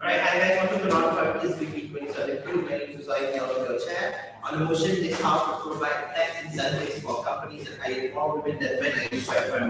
Alright, I guys want to notify please repeat when you are improving society out of your chair. On the motion, this House to provide tax incentives for companies that hire more women than men and fight for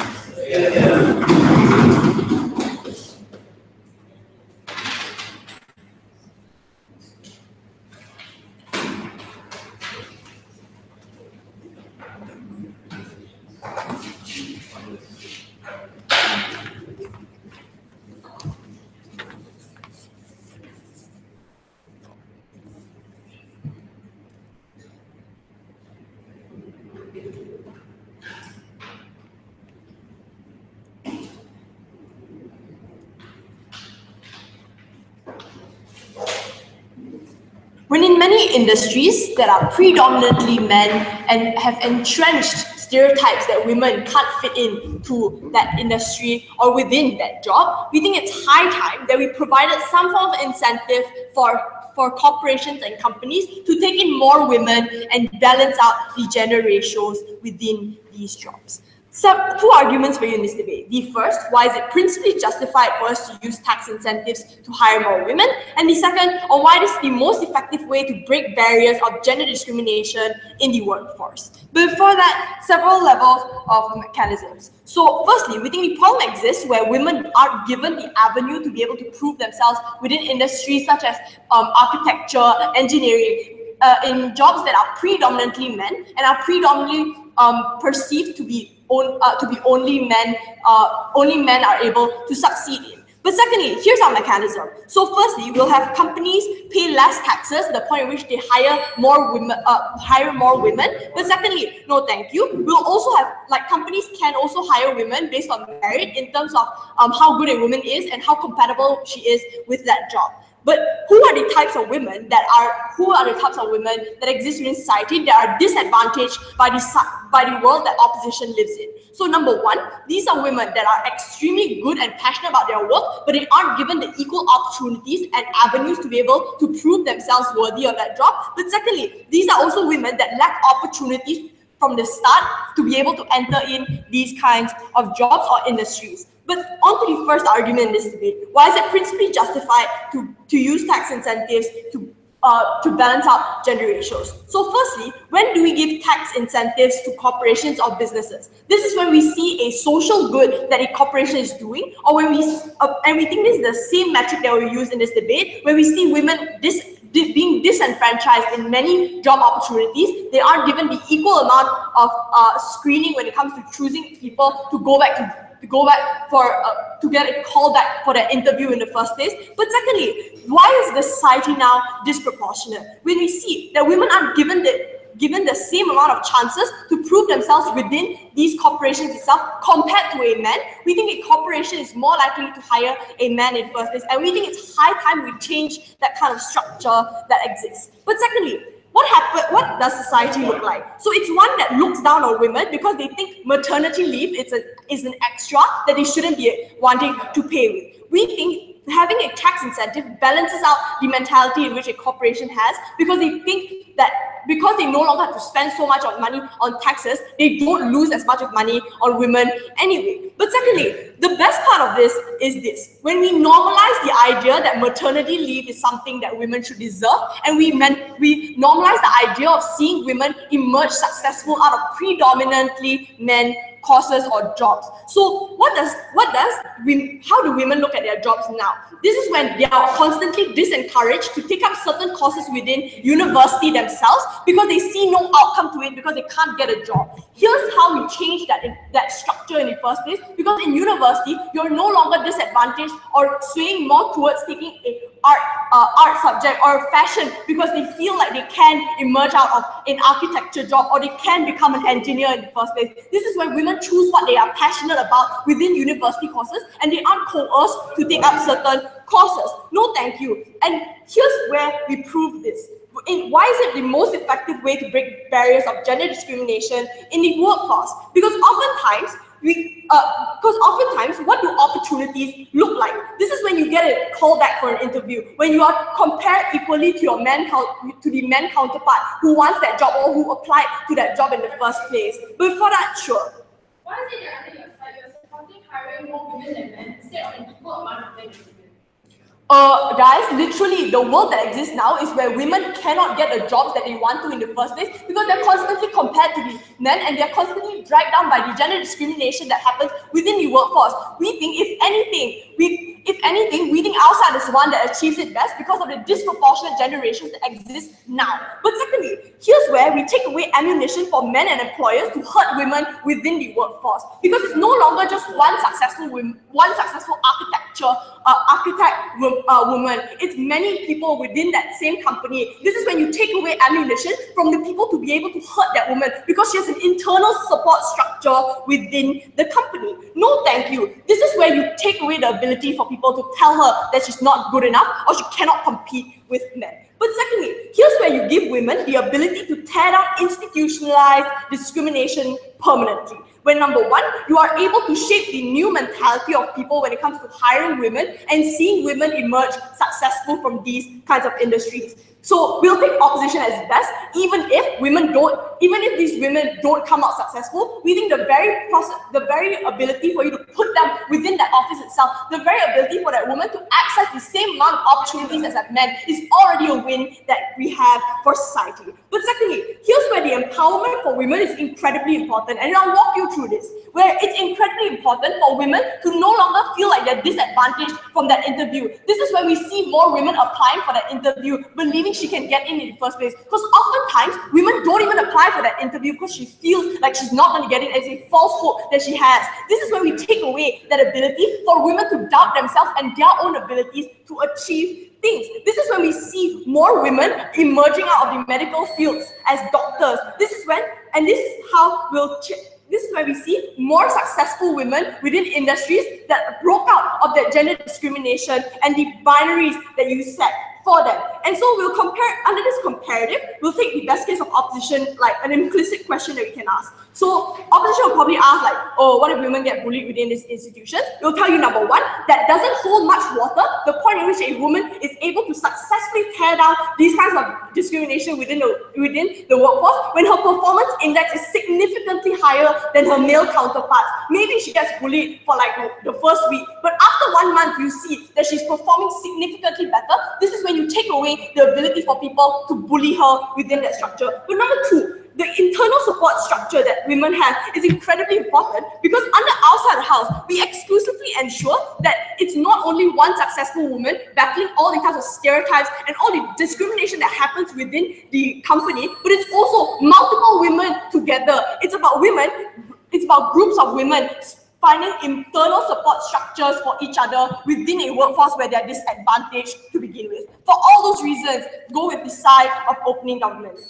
When in many industries that are predominantly men and have entrenched stereotypes that women can't fit into that industry or within that job, we think it's high time that we provided some form of incentive for corporations and companies to take in more women and balance out the gender ratios within these jobs. So, two arguments for you in this debate. The first, why is it principally justified for us to use tax incentives to hire more women? And the second, on why this is the most effective way to break barriers of gender discrimination in the workforce. But before that, several levels of mechanisms. So firstly, we think the problem exists where women aren't given the avenue to be able to prove themselves within industries such as architecture, engineering, in jobs that are predominantly men and are predominantly perceived to be only men are able to succeed in. But secondly, here's our mechanism. So firstly, we'll have companies pay less taxes, the point at which they hire more women. But secondly, no thank you. We'll also have, like, companies can also hire women based on merit in terms of how good a woman is and how compatible she is with that job. But who are the types of women that exist within society that are disadvantaged by the world that opposition lives in? So number one, these are women that are extremely good and passionate about their work, but they aren't given the equal opportunities and avenues to be able to prove themselves worthy of that job. But secondly, these are also women that lack opportunities from the start to be able to enter in these kinds of jobs or industries. But on to the first argument in this debate, why is it principally justified to use tax incentives to balance out gender ratios? So firstly, when do we give tax incentives to corporations or businesses? This is when we see a social good that a corporation is doing, or when and we think this is the same metric that we use in this debate, where we see women being disenfranchised in many job opportunities. They aren't given the equal amount of screening when it comes to choosing people to go back to get a call back for their interview in the first place. But secondly, why is the society now disproportionate? When we see that women aren't given the same amount of chances to prove themselves within these corporations itself compared to a man, we think a corporation is more likely to hire a man in the first place, and we think it's high time we change that kind of structure that exists. But secondly, what does society look like? So it's one that looks down on women because they think maternity leave is an extra that they shouldn't be wanting to pay with. We think having a tax incentive balances out the mentality in which a corporation has, because they think that because they no longer have to spend so much of money on taxes, they don't lose as much of money on women anyway. But secondly, the best part of this is this: when we normalize the idea that maternity leave is something that women should deserve, and we normalize the idea of seeing women emerge successful out of predominantly men courses or jobs. So how do women look at their jobs now? This is when they are constantly disencouraged to take up certain courses within university themselves because they see no outcome to it, because they can't get a job. Here's how we change that structure in the first place, because in university, you're no longer disadvantaged or swaying more towards taking a art subject or fashion because they feel like they can emerge out of an architecture job or they can become an engineer in the first place. This is when women choose what they are passionate about within university courses, and they aren't coerced to take up certain courses. No thank you. And here's where we prove this. Why is it the most effective way to break barriers of gender discrimination in the workforce? Because oftentimes, what do opportunities look like? This is when you get a call back for an interview, when you are compared equally to your the man counterpart who wants that job or who applied to that job in the first place. But before that, sure. Why is it that you're supporting hiring more women than men instead of an equal amount of men? Guys, literally, the world that exists now is where women cannot get the jobs that they want to in the first place because they're constantly compared to the men and they're constantly dragged down by the gender discrimination that happens within the workforce. We think, if anything, we think outside is the one that achieves it best because of the disproportionate generations that exist now. But secondly, here's where we take away ammunition for men and employers to hurt women within the workforce because it's no longer just one successful woman, woman. It's many people within that same company. This is when you take away ammunition from the people to be able to hurt that woman because she has an internal support structure within the company. No, thank you. This is where you take away the ability for people to tell her that she's not good enough or she cannot compete with men. But secondly, here's where you give women the ability to tear down institutionalized discrimination permanently. When number one, you are able to shape the new mentality of people when it comes to hiring women and seeing women emerge successful from these kinds of industries. So we'll take opposition as best, even if these women don't come out successful. We think the very ability for you to put them within that office itself, the very ability for that woman to access the same amount of opportunities as a man is already a win that we have for society. But secondly, here's where the empowerment for women is incredibly important, and I'll walk you through this, where it's incredibly important for women to no longer feel like they're disadvantaged from that interview. This is when we see more women applying for that interview, believing she can get in the first place. Because oftentimes, women don't even apply for that interview because she feels like she's not going to get in. It's a false hope that she has. This is where we take away that ability for women to doubt themselves and their own abilities to achieve things. This is when we see more women emerging out of the medical fields as doctors. This is when we see more successful women within industries that broke out of that gender discrimination and the binaries that you set for them. And so we'll compare, under this comparative, we'll take the best case of opposition, like an implicit question that we can ask. So opposition will probably ask like, oh, what if women get bullied within these institutions? We'll tell you, number one, that doesn't hold much water, the point in which a woman is able to successfully tear down these kinds of discrimination within the workforce when her performance index is significantly higher than her male counterparts. Maybe she gets bullied for like the first week, but after 1 month, you see that she's performing significantly better. This is when you take away the ability for people to bully her within that structure. But number two, the internal support structure that women have is incredibly important because outside the house, we exclusively ensure that it's not only one successful woman battling all the kinds of stereotypes and all the discrimination that happens within the company, but it's also multiple women together. It's about groups of women finding internal support structures for each other within a workforce where they're disadvantaged to begin with. For all those reasons, go with the side of opening government.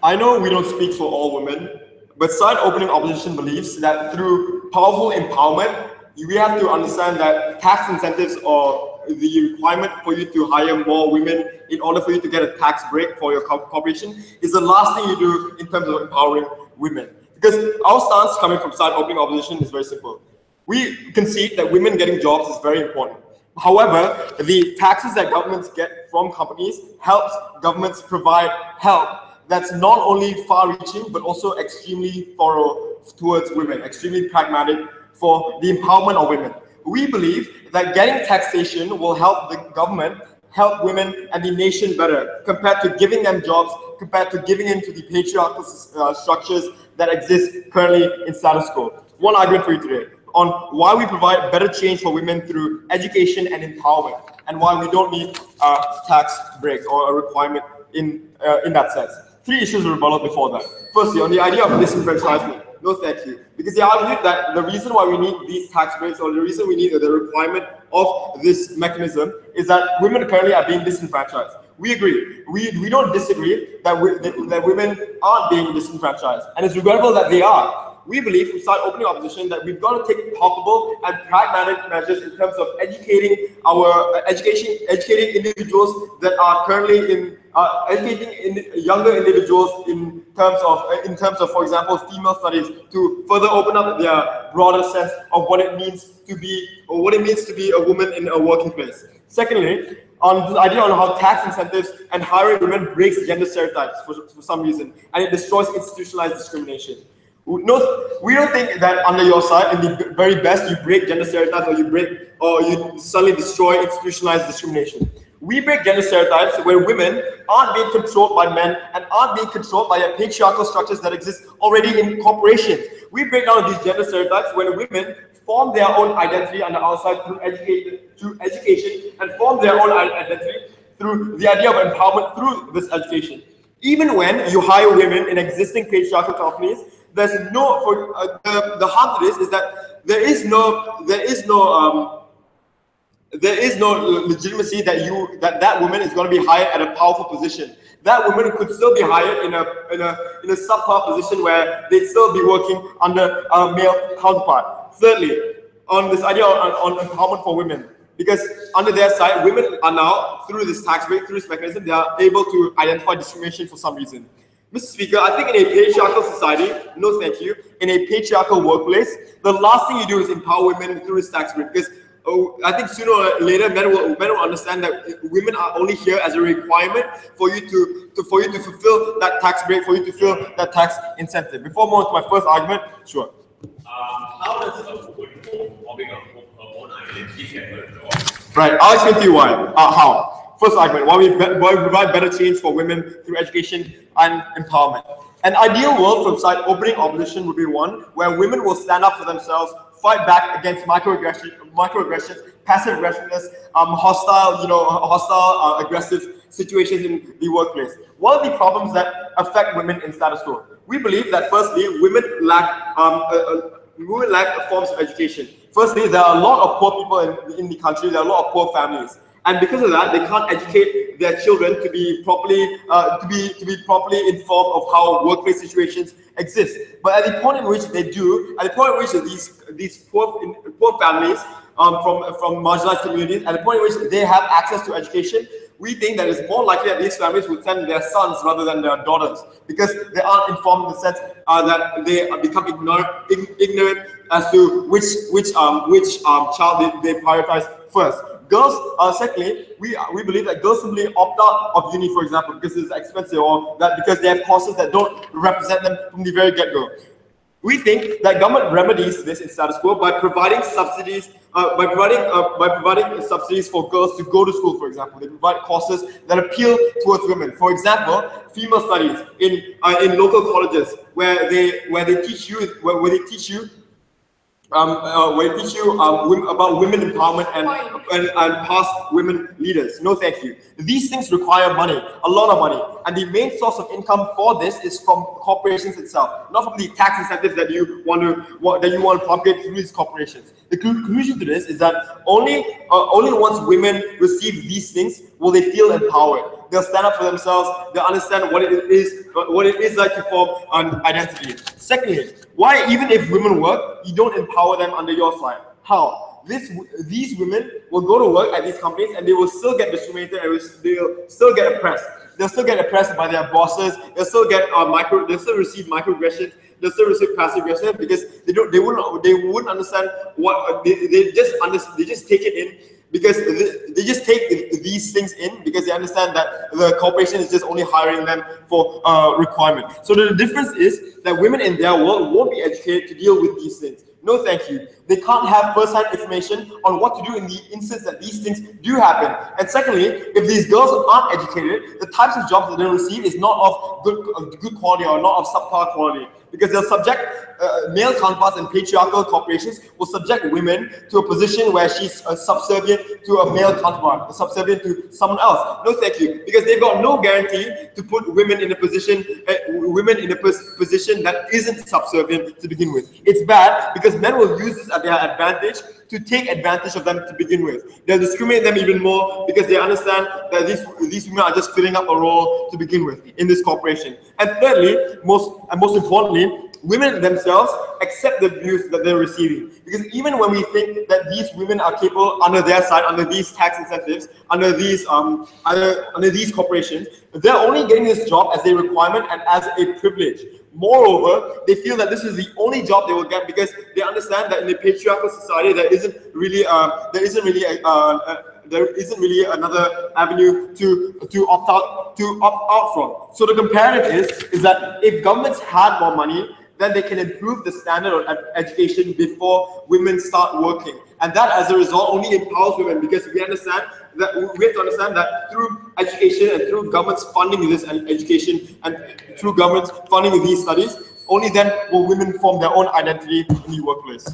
I know we don't speak for all women, but side opening opposition believes that through powerful empowerment, we have to understand that tax incentives or the requirement for you to hire more women in order for you to get a tax break for your corporation is the last thing you do in terms of empowering women. Because our stance coming from side opening opposition is very simple. We concede that women getting jobs is very important. However, the taxes that governments get from companies helps governments provide help that's not only far-reaching, but also extremely thorough towards women, extremely pragmatic for the empowerment of women. We believe that getting taxation will help the government, help women and the nation better, compared to giving them jobs, compared to giving into the patriarchal structures that exist currently in status quo. One argument for you today on why we provide better change for women through education and empowerment, and why we don't need a tax break or a requirement in that sense. 3 issues were brought up before that. Firstly, on the idea of disenfranchisement. No, thank you. Because they argued that the reason why we need these tax breaks, or the reason we need the requirement of this mechanism, is that women currently are being disenfranchised. We agree. We don't disagree that women aren't being disenfranchised, and it's regrettable that they are. We believe from side opening opposition that we've got to take palpable and pragmatic measures in terms of educating educating individuals that are currently in younger individuals in terms of, for example, female studies, to further open up their broader sense of what it means to be a woman in a working place. Secondly, on the idea on how tax incentives and hiring women breaks gender stereotypes for some reason, and it destroys institutionalized discrimination. No, we don't think that under your side, in the very best, you break gender stereotypes, or you suddenly destroy institutionalized discrimination. We break gender stereotypes where women aren't being controlled by men and aren't being controlled by the patriarchal structures that exist already in corporations. We break down these gender stereotypes when women form their own identity on the outside through education, and form their own identity through the idea of empowerment through this education. Even when you hire women in existing patriarchal companies, there's no the harm to this is that there is no legitimacy that woman is going to be hired at a powerful position. That woman could still be hired in a subpar position where they'd still be working under a male counterpart. Thirdly, on this idea on empowerment for women, because under their side, women are now, through this tax break, through this mechanism, they are able to identify discrimination for some reason. Mr. Speaker, I think in a patriarchal society, no thank you, in a patriarchal workplace, the last thing you do is empower women through this tax break, because I think sooner or later men will understand that women are only here as a requirement for you to fulfill that tax break, for you to fulfill that tax incentive. Before moving to my first argument, sure. How does a woman forming her own identity get her job? Right, I'll explain to you why. How? First argument, why we provide better change for women through education and empowerment. An ideal world from side opening opposition would be one where women will stand up for themselves, fight back against microaggressions, passive aggressiveness, hostile, aggressive situations in the workplace. What are the problems that affect women in status quo? We believe that firstly, women lack forms of education. Firstly, there are a lot of poor people in the country. There are a lot of poor families. And because of that, they can't educate their children to be properly informed of how workplace situations exist. But at the point in which they do, at the point in which these poor families from marginalized communities, at the point in which they have access to education, we think that it's more likely that these families would send their sons rather than their daughters, because they aren't informed in the sense that they become ignorant as to which child they prioritize first. Girls, secondly, we believe that girls simply opt out of uni, for example, because it's expensive, or that because they have courses that don't represent them from the very get-go. We think that government remedies this in status quo by providing subsidies, by providing subsidies for girls to go to school. For example, they provide courses that appeal towards women. For example, female studies in local colleges where they teach you about women empowerment and past women leaders. No, thank you. These things require money, a lot of money, and the main source of income for this is from corporations itself, not from the tax incentives that you want to propagate through these corporations. The conclusion to this is that only once women receive these things will they feel empowered. They'll stand up for themselves. They'll understand what it is like to form an identity. Secondly, why even if women work, you don't empower them under your side? How? These women will go to work at these companies and they will still get discriminated and they'll still get oppressed. They'll still get oppressed by their bosses. They'll still get they'll still receive microaggressions. They'll still receive passive aggression because they wouldn't understand what they just take it in. Because they just take these things in because they understand that the corporation is just only hiring them for requirement. So the difference is that women in their world won't be educated to deal with these things. No, thank you. They can't have first-hand information on what to do in the instance that these things do happen. And secondly, if these girls aren't educated, the types of jobs that they receive is not of good quality or not of subpar quality. because they'll subject male counterparts in patriarchal corporations will subject women to a position where she's subservient to a male counterpart, subservient to someone else. No, thank you, because they've got no guarantee to put women in a position, position that isn't subservient to begin with. It's bad because men will use this at their advantage to take advantage of them to begin with. They'll discriminate them even more because they understand that these women are just filling up a role to begin with in this corporation. And thirdly, most importantly, women themselves accept the abuse that they're receiving. Because even when we think that these women are capable under their side, under these tax incentives, under these corporations, they're only getting this job as a requirement and as a privilege. Moreover, they feel that this is the only job they will get because they understand that in a patriarchal society there isn't really another avenue to opt out from. So the comparative is that if governments had more money, then they can improve the standard of education before women start working. And that, as a result, only empowers women, because we have to understand that through education and through governments funding this education and through governments funding these studies, only then will women form their own identity in the workplace.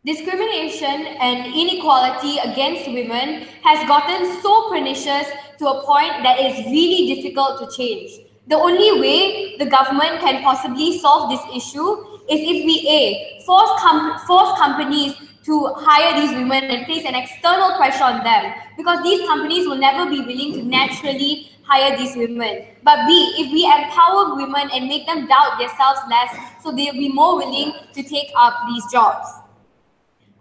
Discrimination and inequality against women has gotten so pernicious to a point that it's really difficult to change. The only way the government can possibly solve this issue is if we force companies to hire these women and place an external pressure on them, because these companies will never be willing to naturally hire these women. But B, if we empower women and make them doubt themselves less, so they'll be more willing to take up these jobs.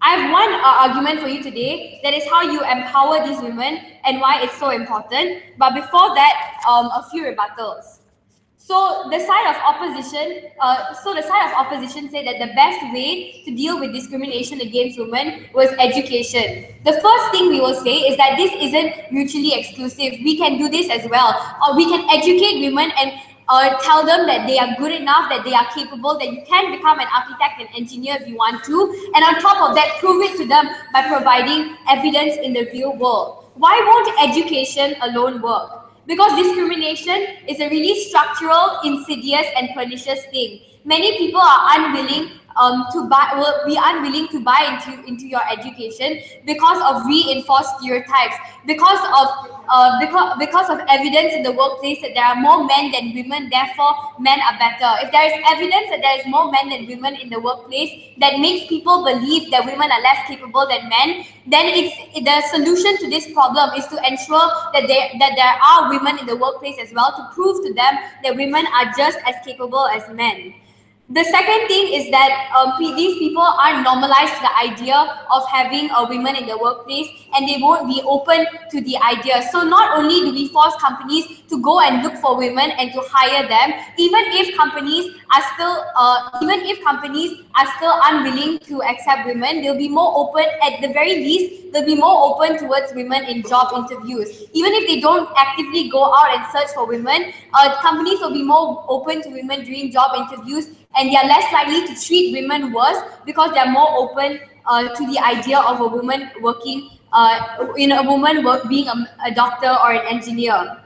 I have one argument for you today, that is how you empower these women and why it's so important. But before that, a few rebuttals. So the side of opposition said that the best way to deal with discrimination against women was education. The first thing we will say is that this isn't mutually exclusive. We can do this as well. We can educate women and tell them that they are good enough, that they are capable, that you can become an architect and engineer if you want to. And on top of that, prove it to them by providing evidence in the real world. Why won't education alone work? Because discrimination is a really structural, insidious, and pernicious thing. Many people are unwilling will be unwilling to buy into your education because of reinforced stereotypes, because of evidence in the workplace that there are more men than women, therefore men are better. If there is evidence that there is more men than women in the workplace that makes people believe that women are less capable than men, then the solution to this problem is to ensure that there are women in the workplace as well, to prove to them that women are just as capable as men. The second thing is that these people are normalized to the idea of having women in the workplace, and they won't be open to the idea. So not only do we force companies to go and look for women and to hire them, even if companies are still unwilling to accept women, they'll be more open. At the very least, they'll be more open towards women in job interviews. Even if they don't actively go out and search for women, companies will be more open to women during job interviews, and they are less likely to treat women worse because they are more open to the idea of a woman working being a doctor or an engineer.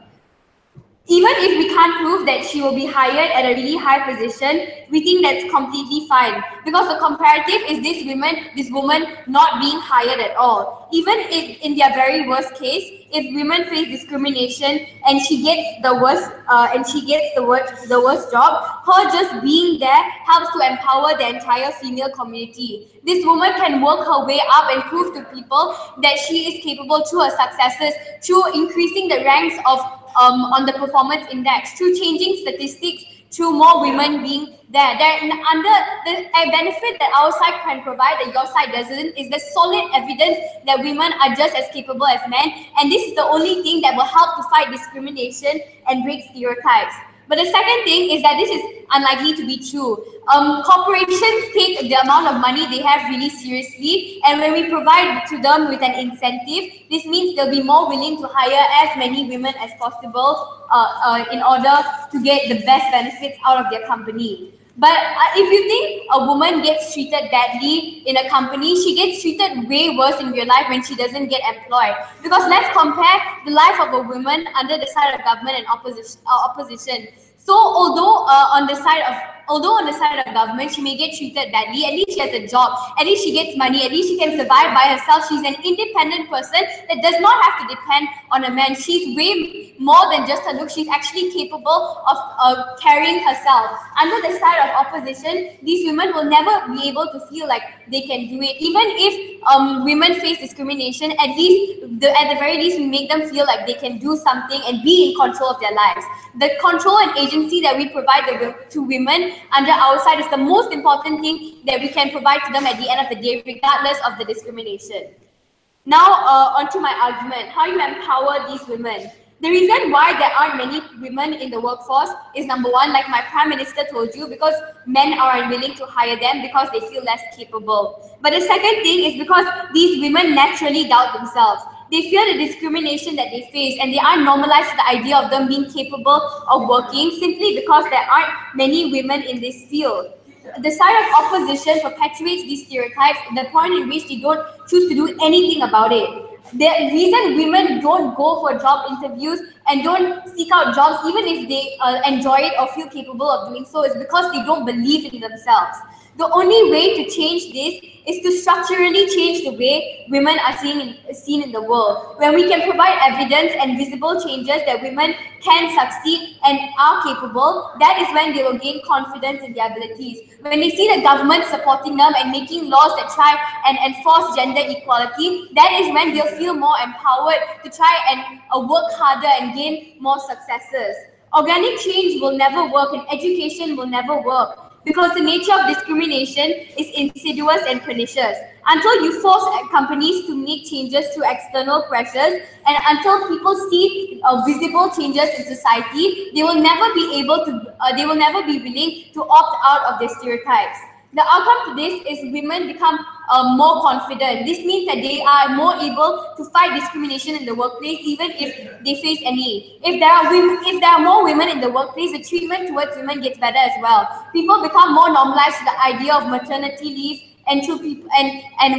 Even if we can't prove that she will be hired at a really high position, we think that's completely fine, because the comparative is this woman not being hired at all. Even if in their very worst case, if women face discrimination and she gets the worst job, her just being there helps to empower the entire female community. This woman can work her way up and prove to people that she is capable through her successes, through increasing the ranks of on the performance index, through changing statistics, through more women being there. Under the benefit that our side can provide that your side doesn't is the solid evidence that women are just as capable as men, and this is the only thing that will help to fight discrimination and break stereotypes. But the second thing is that this is unlikely to be true. Corporations take the amount of money they have really seriously, and when we provide to them with an incentive, this means they'll be more willing to hire as many women as possible in order to get the best benefits out of their company. But if you think a woman gets treated badly in a company, she gets treated way worse in real life when she doesn't get employed. Because let's compare the life of a woman under the side of government and opposition. So although on the side of government she may get treated badly, at least she has a job, at least she gets money, at least she can survive by herself. She's an independent person that does not have to depend on a man. She's way more than just a look. She's actually capable of carrying herself. Under the side of opposition, these women will never be able to feel like they can do it. Even if women face discrimination, at the very least we make them feel like they can do something and be in control of their lives. The control and agency that we provide to women under our side is the most important thing that we can provide to them at the end of the day, regardless of the discrimination. Now, onto my argument, how you empower these women. The reason why there aren't many women in the workforce is, number one, like my Prime Minister told you, because men are unwilling to hire them because they feel less capable. But the second thing is because these women naturally doubt themselves. They fear the discrimination that they face, and they aren't normalized to the idea of them being capable of working simply because there aren't many women in this field. The side of opposition perpetuates these stereotypes to the point in which they don't choose to do anything about it. The reason women don't go for job interviews and don't seek out jobs even if they enjoy it or feel capable of doing so is because they don't believe in themselves. The only way to change this is to structurally change the way women are seen in the world. When we can provide evidence and visible changes that women can succeed and are capable, that is when they will gain confidence in their abilities. When they see the government supporting them and making laws that try and enforce gender equality, that is when they'll feel more empowered to try and work harder and gain more successes. Organic change will never work and education will never work, because the nature of discrimination is insidious and pernicious. Until you force companies to make changes through external pressures, and until people see visible changes in society, they will never be willing to opt out of their stereotypes. The outcome to this is women become more confident. This means that they are more able to fight discrimination in the workplace, even if they face any. If there are more women in the workplace, the treatment towards women gets better as well. People become more normalized to the idea of maternity leave and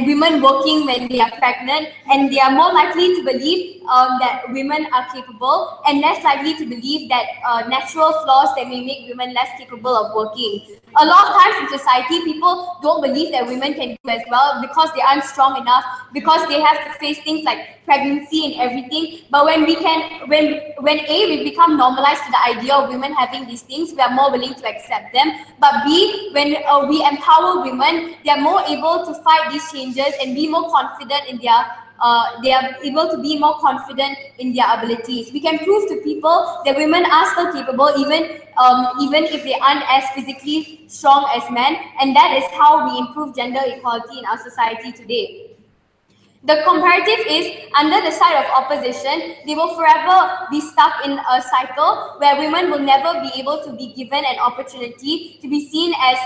women working when they are pregnant, and they are more likely to believe that women are capable and less likely to believe that natural flaws that may make women less capable of working. A lot of times in society, people don't believe that women can do as well because they aren't strong enough, because they have to face things like pregnancy and everything. But when we become normalized to the idea of women having these things, we are more willing to accept them. But B, when we empower women, they are more able to fight these changes and be more confident in they are able to be more confident in their abilities. We can prove to people that women are still capable even if they aren't as physically strong as men, and that is how we improve gender equality in our society today. The comparative is, under the side of opposition, they will forever be stuck in a cycle where women will never be able to be given an opportunity to be seen as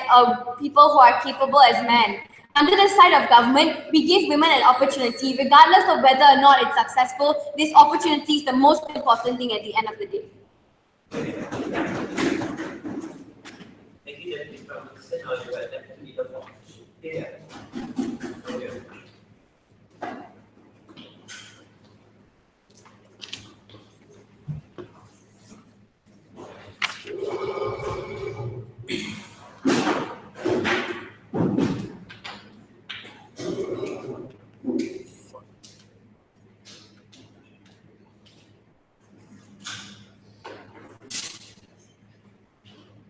people who are capable as men. Under the side of government, we give women an opportunity. Regardless of whether or not it's successful, this opportunity is the most important thing at the end of the day. Thank you, Deputy Prime Minister. Now you are Deputy Leader for KDU.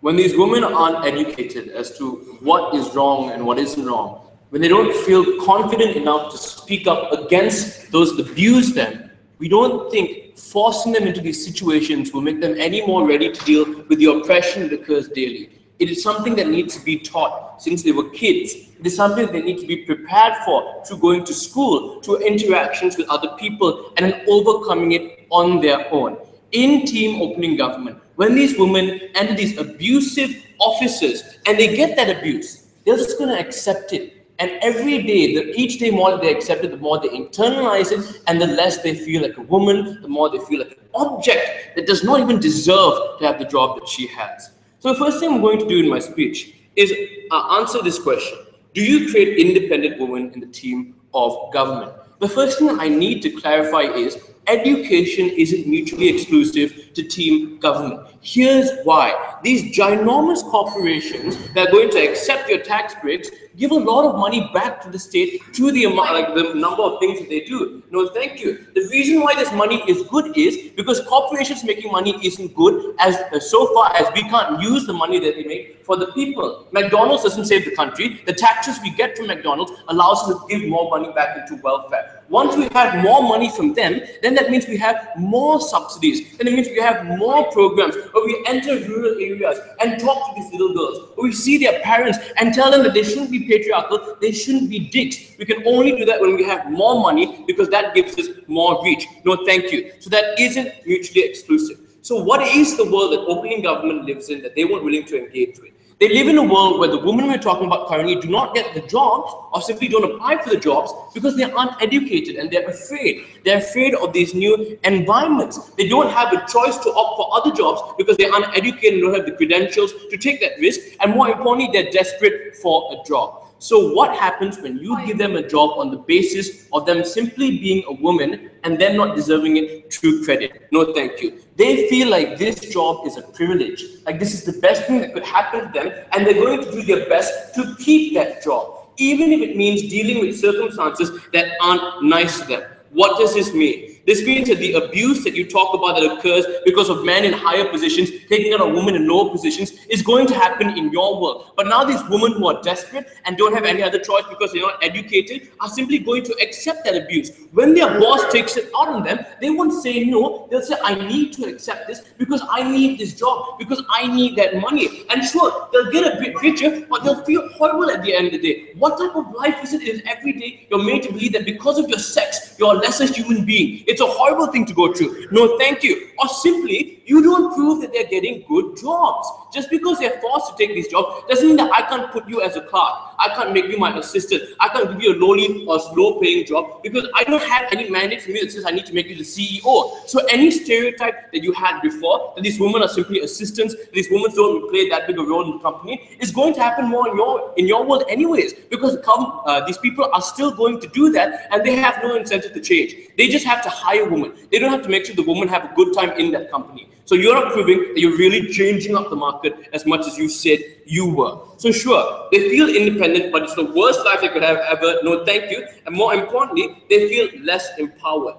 When these women aren't educated as to what is wrong and what isn't wrong, when they don't feel confident enough to speak up against those that abuse them, we don't think forcing them into these situations will make them any more ready to deal with the oppression that occurs daily. It is something that needs to be taught since they were kids. It is something they need to be prepared for through going to school, through interactions with other people, and then overcoming it on their own. In team opening government, when these women enter these abusive offices and they get that abuse, they're just going to accept it. And every day, each day more they accept it, the more they internalize it, and the less they feel like a woman, the more they feel like an object that does not even deserve to have the job that she has. So the first thing I'm going to do in my speech is answer this question. Do you create independent women in the team of government? The first thing I need to clarify is education isn't mutually exclusive to team government. Here's why. These ginormous corporations that are going to accept your tax breaks give a lot of money back to the state through the amount, like the number of things that they do. No, thank you. The reason why this money is good is because corporations making money isn't good as so far as we can't use the money that they make for the people. McDonald's doesn't save the country. The taxes we get from McDonald's allows us to give more money back into welfare. Once we have more money from them, then that means we have more subsidies. Then it means we have more programs where we enter rural areas and talk to these little girls, where we see their parents and tell them that they shouldn't be patriarchal, they shouldn't be dicks. We can only do that when we have more money because that gives us more reach. No, thank you. So that isn't mutually exclusive. So what is the world that opening government lives in that they weren't willing to engage with? They live in a world where the women we're talking about currently do not get the jobs or simply don't apply for the jobs because they aren't educated and they're afraid. They're afraid of these new environments. They don't have a choice to opt for other jobs because they're uneducated and don't have the credentials to take that risk. And more importantly, they're desperate for a job. So what happens when you give them a job on the basis of them simply being a woman and them not deserving it through credit? No, thank you. They feel like this job is a privilege, like this is the best thing that could happen to them, and they're going to do their best to keep that job, even if it means dealing with circumstances that aren't nice to them. What does this mean? This means that the abuse that you talk about that occurs because of men in higher positions taking out a woman in lower positions is going to happen in your world. But now these women who are desperate and don't have any other choice because they're not educated are simply going to accept that abuse. When their boss takes it out on them, they won't say no. They'll say, I need to accept this because I need this job, because I need that money. And sure, they'll get a bit richer, but they'll feel horrible at the end of the day. What type of life is it if every day you're made to believe that because of your sex, you're a lesser human being? It's a horrible thing to go through. No, thank you. Or simply, you don't prove that they're getting good jobs. Just because they're forced to take these jobs doesn't mean that I can't put you as a clerk. I can't make you my assistant. I can't give you a lowly or low-paying job because I don't have any mandate from you that says I need to make you the CEO. So any stereotype that you had before, that these women are simply assistants, that these women don't play that big a role in the company, is going to happen more in your world anyways, because these people are still going to do that and they have no incentive to change. They just have to hire women. They don't have to make sure the women have a good time in that company. So you're not proving that you're really changing up the market as much as you said you were. So sure, they feel independent, but it's the worst life they could have ever. No, thank you. And more importantly, they feel less empowered.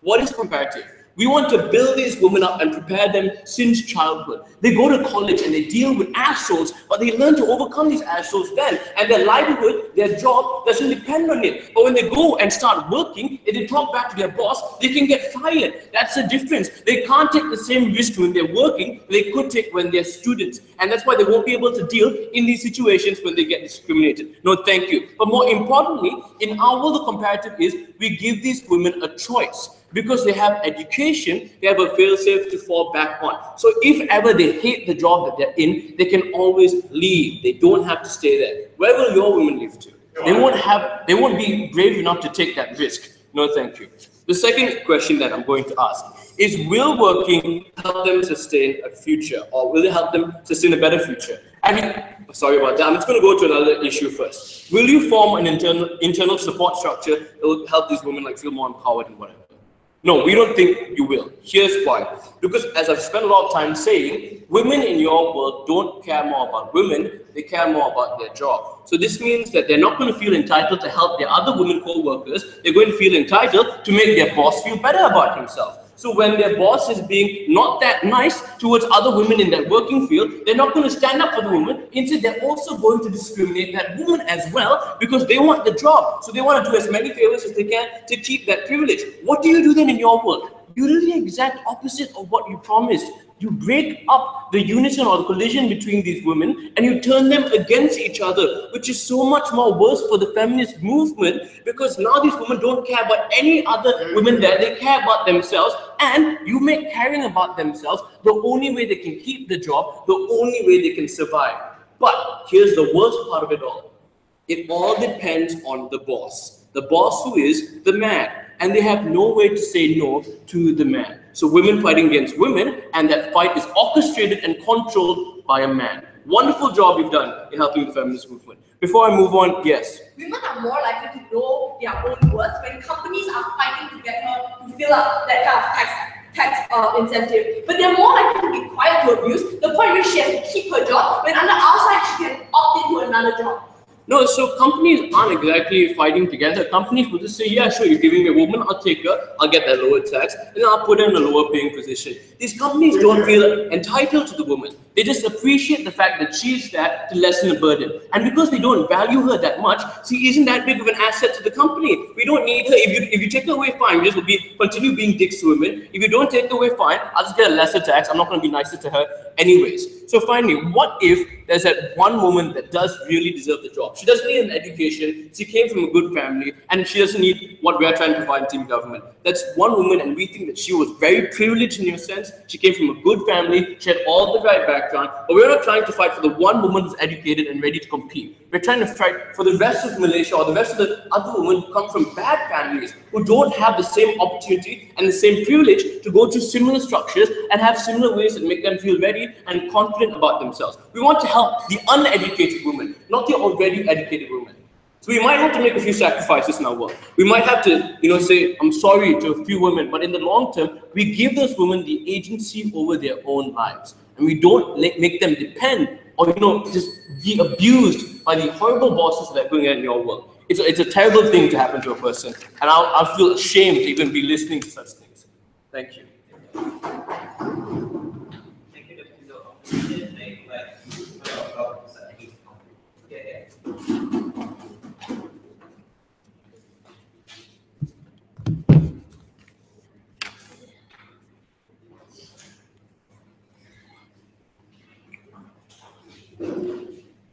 What is comparative? We want to build these women up and prepare them since childhood. They go to college and they deal with assholes, but they learn to overcome these assholes then. And their livelihood, their job doesn't depend on it. But when they go and start working, if they talk back to their boss, they can get fired. That's the difference. They can't take the same risk when they're working they could take when they're students. And that's why they won't be able to deal in these situations when they get discriminated. No, thank you. But more importantly, in our world, the comparative is we give these women a choice. Because they have education, they have a fail-safe to fall back on. So if ever they hate the job that they're in, they can always leave. They don't have to stay there. Where will your women live to? They won't be brave enough to take that risk. No, thank you. The second question that I'm going to ask is, will working help them sustain a future, or will it help them sustain a better future? I mean, sorry about that. I'm just going to go to another issue first. Will you form an internal support structure that will help these women feel more empowered and whatever? No, we don't think you will. Here's why. Because as I've spent a lot of time saying, women in your world don't care more about women, they care more about their job. So this means that they're not going to feel entitled to help their other women co-workers. They're going to feel entitled to make their boss feel better about himself. So when their boss is being not that nice towards other women in that working field, they're not going to stand up for the woman. Instead, they're also going to discriminate that woman as well because they want the job. So they want to do as many favors as they can to keep that privilege. What do you do then in your work? You do the exact opposite of what you promised. You break up the unison or the collision between these women and you turn them against each other, which is so much more worse for the feminist movement because now these women don't care about any other women there. They care about themselves, and you make caring about themselves the only way they can keep the job, the only way they can survive. But here's the worst part of it all. It all depends on the boss who is the man, and they have no way to say no to the man. So women fighting against women, and that fight is orchestrated and controlled by a man. Wonderful job you've done in helping the feminist movement. Before I move on, yes? Women are more likely to know their own worth when companies are fighting together to fill up that kind of tax incentive. But they're more likely to be quiet to abuse, the point where she has to keep her job, when on the outside she can opt into another job. No, so companies aren't exactly fighting together. Companies will just say, yeah, sure, you're giving me a woman, I'll take her, I'll get that lower tax, and then I'll put her in a lower paying position. These companies don't feel entitled to the woman. They just appreciate the fact that she's there to lessen the burden. And because they don't value her that much, she isn't that big of an asset to the company. We don't need her. If you take her away, fine. We just will continue being dicks to women. If you don't take her away, fine. I'll just get a lesser tax. I'm not going to be nicer to her anyways. So finally, what if there's that one woman that does really deserve the job? She doesn't need an education. She came from a good family, and she doesn't need what we are trying to provide in team government. That's one woman, and we think that she was very privileged in your sense. She came from a good family. She had all the right background. But we're not trying to fight for the one woman who's educated and ready to compete. We're trying to fight for the rest of Malaysia or the rest of the other women who come from bad families, who don't have the same opportunity and the same privilege to go to similar structures and have similar ways that make them feel ready and confident about themselves. We want to help the uneducated women, not the already educated women. So we might have to make a few sacrifices in our work. We might have to, say, I'm sorry to a few women, but in the long term, we give those women the agency over their own lives. And we don't make them depend or, just be abused by the horrible bosses that are going on in your work. It's a terrible thing to happen to a person. And I'll feel ashamed to even be listening to such things. Thank you.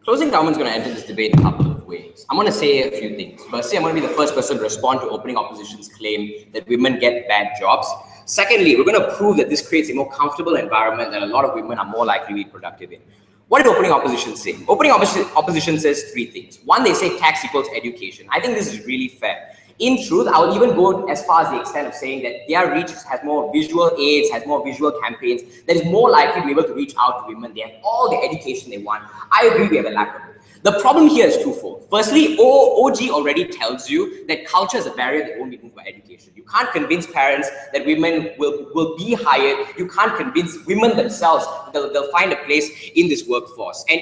Closing government is going to enter this debate in a couple of ways. I'm going to say a few things. Firstly, I'm going to be the first person to respond to opening opposition's claim that women get bad jobs. Secondly, we're going to prove that this creates a more comfortable environment that a lot of women are more likely to be productive in. What did opening opposition say? Opening opposition says three things. One, they say tax equals education. I think this is really fair. In truth, I will even go as far as the extent of saying that their reach has more visual aids, has more visual campaigns, that is more likely to be able to reach out to women. They have all the education they want. I agree we have a lack of it. The problem here is twofold. Firstly, OG already tells you that culture is a barrier that won't be moved by education. You can't convince parents that women will be hired. You can't convince women themselves that they'll find a place in this workforce. And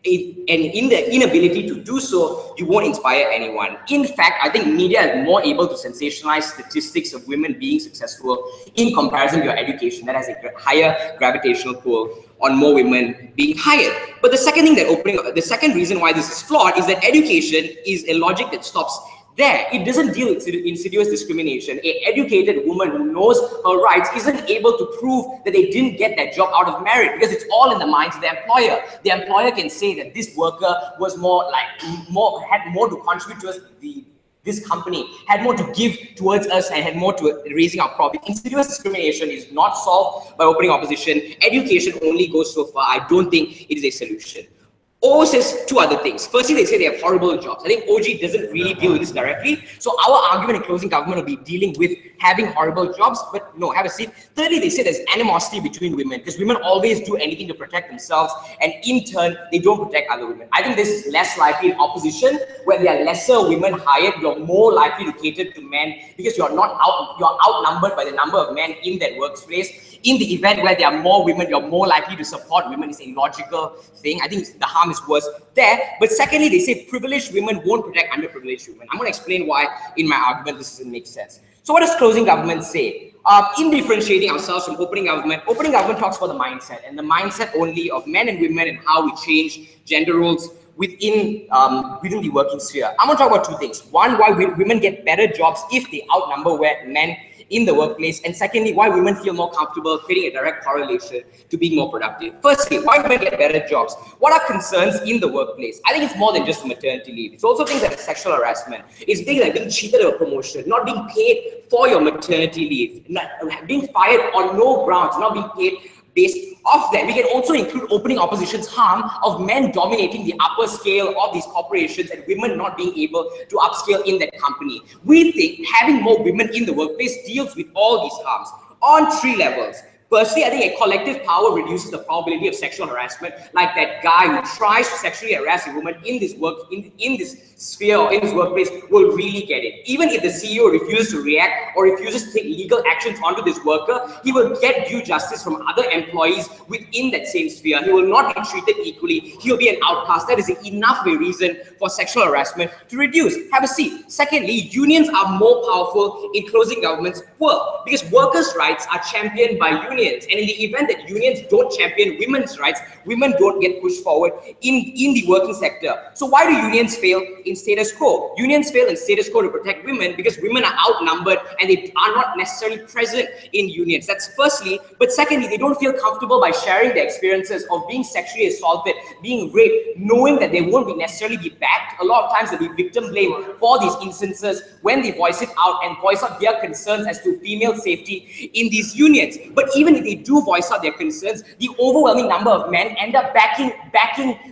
in the inability to do so, you won't inspire anyone. In fact, I think media is more able to sensationalize statistics of women being successful in comparison to your education. That has a higher gravitational pull on more women being hired. But the second thing the second reason why this is flawed is that education is a logic that stops there. It doesn't deal with insidious discrimination. An educated woman who knows her rights isn't able to prove that they didn't get that job out of merit because it's all in the minds of the employer. The employer can say that this worker was had more to contribute to us. This company had more to give towards us and had more to raising our profit. Insidious discrimination is not solved by opening opposition. Education only goes so far. I don't think it is a solution. O says two other things. Firstly, they say they have horrible jobs. I think OG doesn't really deal with this directly. So our argument in closing government will be dealing with having horrible jobs, but no, have a seat. Thirdly, they say there's animosity between women because women always do anything to protect themselves, and in turn, they don't protect other women. I think this is less likely in opposition, where there are lesser women hired. You're more likely to cater to men because you're outnumbered by the number of men in that workplace. In the event where there are more women, you're more likely to support women. Is a logical thing. I think the harm is worse there. But secondly, they say privileged women won't protect underprivileged women. I'm going to explain why in my argument this doesn't make sense. So what does closing government say? in differentiating ourselves from opening government talks about the mindset, and the mindset only of men and women and how we change gender roles within the working sphere. I'm gonna talk about two things. One, why women get better jobs if they outnumber men in the workplace, and secondly, why women feel more comfortable, creating a direct correlation to being more productive. Firstly, why women get better jobs? What are concerns in the workplace? I think it's more than just maternity leave. It's also things like sexual harassment. It's things like being cheated of a promotion, not being paid for your maternity leave, being fired on no grounds, not being paid based off that. We can also include opening opposition's harm of men dominating the upper scale of these corporations and women not being able to upscale in that company. We think having more women in the workplace deals with all these harms on 3 levels. Firstly, I think a collective power reduces the probability of sexual harassment, like that guy who tries to sexually harass a woman in this sphere or in this workplace will really get it. Even if the CEO refuses to react or refuses to take legal actions onto this worker, he will get due justice from other employees within that same sphere. He will not be treated equally. He will be an outcast. That is enough a reason for sexual harassment to reduce. Have a seat. Secondly, unions are more powerful in closing government's work because workers' rights are championed by unions. And in the event that unions don't champion women's rights, women don't get pushed forward in the working sector. So why do unions fail in status quo? Unions fail in status quo to protect women because women are outnumbered and they are not necessarily present in unions. That's firstly. But secondly, they don't feel comfortable by sharing their experiences of being sexually assaulted, being raped, knowing that they won't necessarily be backed. A lot of times they'll be victim blamed for these instances when they voice it out and voice out their concerns as to female safety in these unions. But even if they do voice out their concerns, the overwhelming number of men end up backing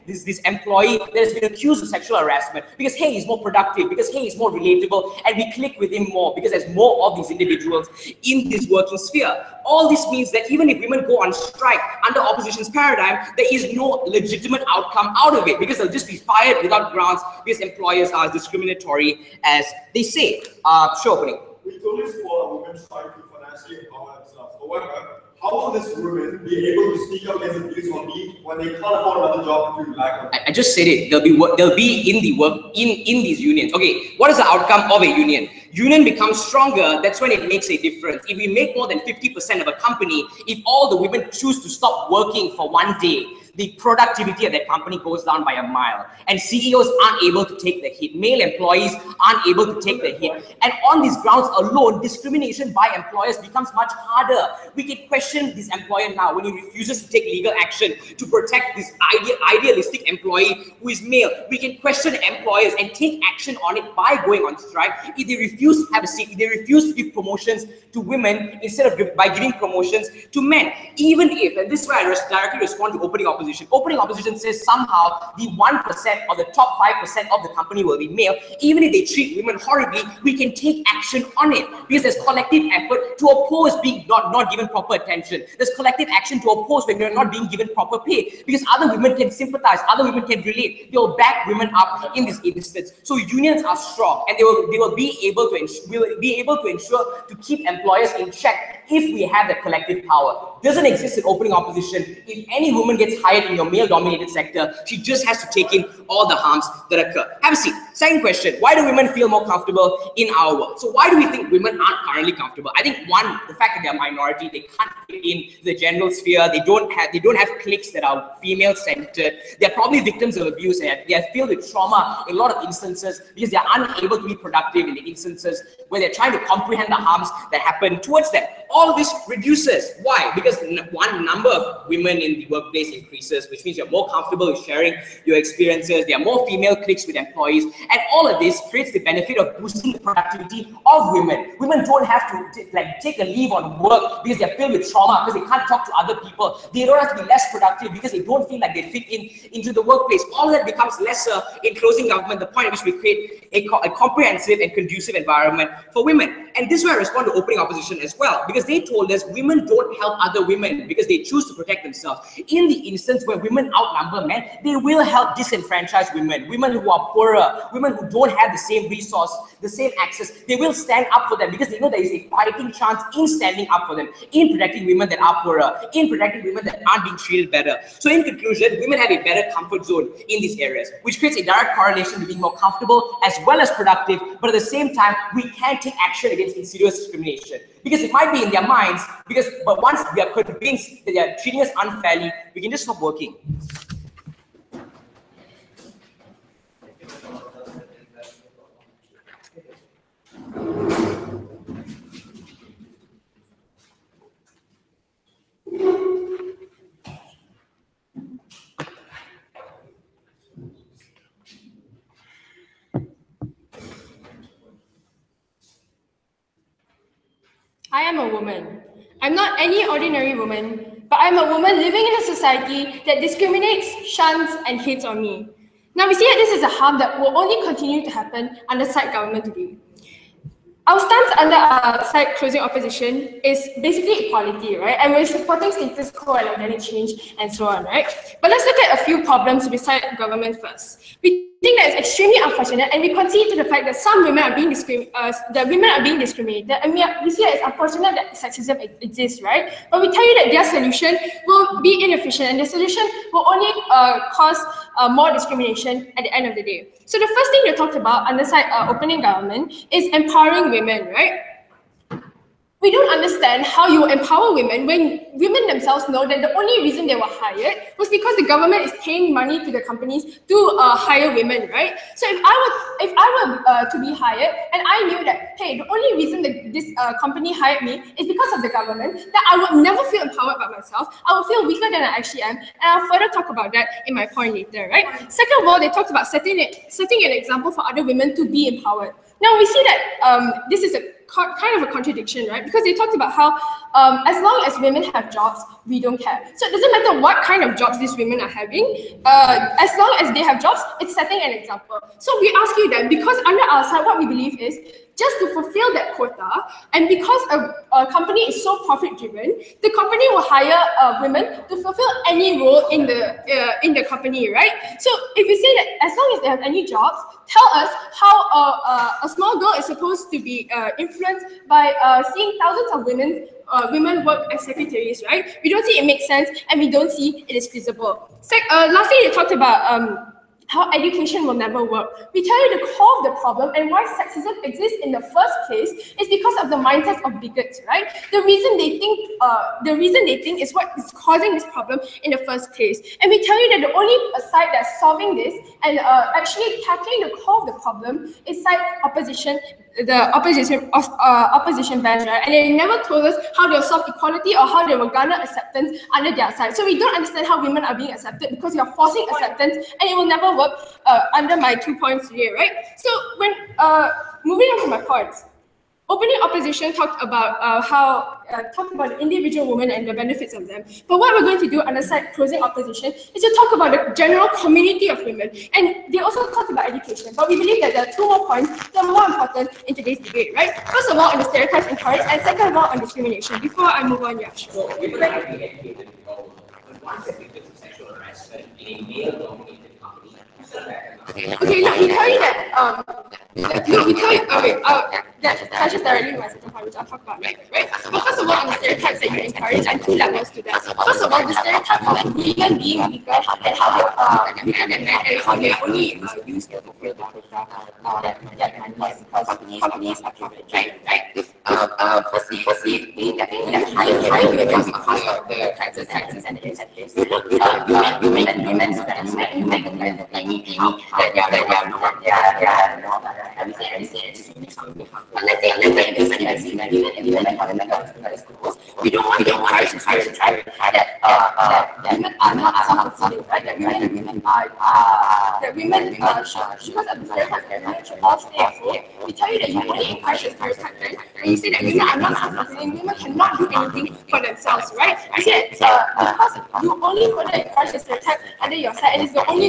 this employee that has been accused of sexual harassment because, hey, he's more productive, because, hey, he's more relatable, and we click with him more because there's more of these individuals in this working sphere. All this means that even if women go on strike under opposition's paradigm, there is no legitimate outcome out of it because they'll just be fired without grounds because employers are as discriminatory as they say. Show opening. We totally support a women's strike to financially empower themselves. However, how will this woman be able to speak up against abuse on leave when they can't afford another job if you lack of? I just said it. They'll be in the work in these unions. Okay, what is the outcome of a union? Union becomes stronger. That's when it makes a difference. If we make more than 50% of a company, if all the women choose to stop working for one day, the productivity of that company goes down by a mile, and CEOs aren't able to take the hit. Male employees aren't able to take the hit, and on these grounds alone, discrimination by employers becomes much harder. We can question this employer now when he refuses to take legal action to protect this idealistic employee who is male. We can question employers and take action on it by going on strike if they refuse to have a seat, if they refuse to give promotions to women instead of by giving promotions to men. Even if, and this is why I directly respond to opening opposition. Opening opposition says somehow the 1% or the top 5% of the company will be male. Even if they treat women horribly, we can take action on it because there's collective effort to oppose being not given proper attention. There's collective action to oppose when you're not being given proper pay because other women can sympathize, other women can relate. They'll back women up in this instance. So unions are strong, and they will be able to ensure to keep employers in check if we have that collective power. Doesn't exist in opening opposition. If any woman gets hired in your male-dominated sector, she just has to take in all the harms that occur. Have a seat. Second question, why do women feel more comfortable in our work? So why do we think women aren't currently comfortable? I think one, the fact that they're a minority, they can't fit in the general sphere, they don't have cliques that are female-centered, they're probably victims of abuse, and they are filled with trauma in a lot of instances because they're unable to be productive in the instances where they're trying to comprehend the harms that happen towards them. All of this reduces. Why? Because one, number of women in the workplace increases, which means you're more comfortable with sharing your experiences. There are more female cliques with employees, and all of this creates the benefit of boosting the productivity of women. Women don't have to take a leave on work because they're filled with trauma, because they can't talk to other people. They don't have to be less productive because they don't feel like they fit into the workplace. All of that becomes lesser in closing government, the point at which we create a comprehensive and conducive environment for women. And this is where I respond to opening opposition as well, because they told us women don't help other women because they choose to protect themselves. In the instance where women outnumber men, they will help disenfranchised women, women who are poorer, women who don't have the same resource, the same access, they will stand up for them because they know there is a fighting chance in standing up for them, in protecting women that are poorer, in protecting women that aren't being treated better. So in conclusion, women have a better comfort zone in these areas, which creates a direct correlation to being more comfortable as well as productive, but at the same time, we can take action against insidious discrimination. Because it might be in their minds, but once we are convinced that they are treating us unfairly, we can just stop working. I am a woman. I'm not any ordinary woman, but I'm a woman living in a society that discriminates, shuns, and hates on me. Now we see that this is a harm that will only continue to happen under side government today. Our stance under our side closing opposition is basically equality, right? And we're supporting status quo and organic change and so on, right? But let's look at a few problems with side government first. We think that it's extremely unfortunate, and we concede to the fact that some women are being discriminated, and we see that it's unfortunate that sexism exists, right? But we tell you that their solution will be inefficient, and their solution will only cause more discrimination at the end of the day. So the first thing they talked about under side opening government is empowering women, right? We don't understand how you empower women when women themselves know that the only reason they were hired was because the government is paying money to the companies to hire women, right? So if I were to be hired and I knew that, hey, the only reason that this company hired me is because of the government, then I would never feel empowered by myself. I would feel weaker than I actually am, and I'll further talk about that in my point later, right? Second of all, they talked about setting an example for other women to be empowered. Now we see that this is a kind of a contradiction, right? Because they talked about how as long as women have jobs, we don't care. So it doesn't matter what kind of jobs these women are having, as long as they have jobs, it's setting an example. So we ask you then, because under our side, what we believe is just to fulfill that quota, and because a company is so profit-driven, the company will hire women to fulfill any role in the company, right? So if we say that as long as they have any jobs, tell us how a small girl is supposed to be influenced by seeing thousands of women work as secretaries, right? We don't see it makes sense, and we don't see it is feasible. Lastly, they talked about how education will never work. We tell you the core of the problem and why sexism exists in the first place is because of the mindsets of bigots, right? The reason they think is what is causing this problem in the first place. And we tell you that the only side that's solving this and actually tackling the core of the problem is side opposition, the opposition bands, right? And they never told us how they'll solve equality or how they will garner acceptance under their side. So we don't understand how women are being accepted because you're forcing acceptance, and it will never work under my 2 points today, right? So when moving on to my points, opening opposition talked about talked about the individual women and the benefits of them. But what we're going to do under side closing opposition is to talk about the general community of women. And they also talked about education. But we believe that there are 2 more points that are more important in today's debate, right? First of all, on the stereotypes encouraged, and second of all, on discrimination. Before I move on, Yash. So women are being educated about once they victims of sexual harassment in a male-dominated company. Okay, no, we tell you that that touches directly with my second point, which I'll talk about later, right? But first of all, on the stereotypes that you encourage, and 2 levels to that. First of all, the stereotype of women being weaker and how they only used to fulfill the quota that money because companies are profit, right? Firstly, we definitely have higher wages because of the taxes and the incentives. Women's friends, women that they need but let's say we don't want to encourage that women are not self-fulfilling, right? That women because of the stereotypes that all stay at home. We tell you that you only encourage the stereotype, right? And you say that women are not self-fulfilling, women cannot do anything for themselves, right? I say that because you only want to encourage the stereotype under your side, and it's the only